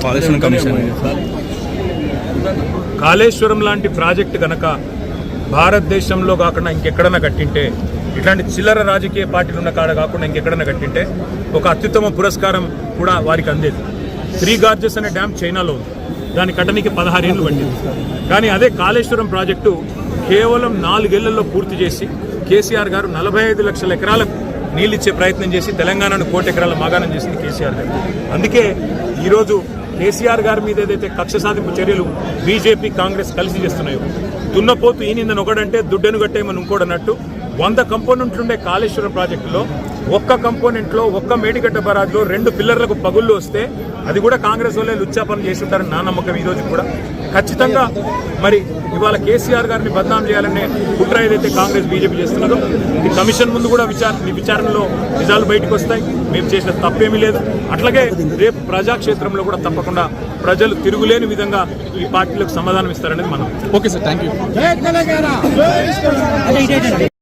Kaleshwaram commission. Kaleshwaram లాంటి project కనుక భారతదేశంలో కాకుండా ఇంకెక్కడన్నా కట్టింటే, ఇట్లాంటి చిల్లర రాజకీయ పార్టీలు ఉన్న కాడ కాకుండా ఇంకెక్కడన్నా కట్టింటే ఒక అత్యుత్తమ పురస్కారం కూడా వారికి అందేది. 3 గార్జెస్ అనే డ్యామ్ చైనాలో ఉంది, దాని కట్టనికి 16 ఏళ్ళు పట్టింది. కానీ అదే కాళేశ్వరం ప్రాజెక్టు కేవలం 4 ఏళ్లలో పూర్తి చేసి కేసీఆర్ గారు 45 లక్షల ఎకరాలకు నీళ్ళు ఇచ్చే ప్రయత్నం చేసి తెలంగాణను 1 కోటి ఎకరాల మాగాణం చేసింది కేసీఆర్ గారు. అందుకే ఈరోజు కేసీఆర్ గారి మీద ఏదైతే కక్ష సాధింపు చర్యలు బీజేపీ కాంగ్రెస్ కలిసి చేస్తున్నాయో, దున్నపోతు ఈనిందని ఒకడంటే దుడ్డెను కట్టేయమని ఇంకోడన్నట్టు 100 కంపోనెంట్లుండే కాళేశ్వరం ప్రాజెక్టులో ఒక్క కంపోనెంట్లో ఒక్క మేడిగడ్డ బరాజ్లో 2 పిల్లర్లకు పగుళ్ళు వస్తే అది కూడా కాంగ్రెస్ వాళ్ళే లుచ్చాపన చేసి ఉంటారని నా నమ్మకం. ఈరోజు కూడా ఖచ్చితంగా మరి ఇవాళ కేసీఆర్ గారిని బద్నాం చేయాలనే కుట్ర ఏదైతే కాంగ్రెస్ బీజేపీ చేస్తున్నదో, ఇది కమిషన్ ముందు కూడా విచారణలో నిజాలు బయటకు వస్తాయి. మేము చేసిన తప్పేమీ లేదు. అట్లాగే రేపు ప్రజాక్షేత్రంలో కూడా తప్పకుండా ప్రజలు తిరుగులేని విధంగా ఈ పార్టీలకు సమాధానం ఇస్తారనేది మనం. Okay sir, thank you.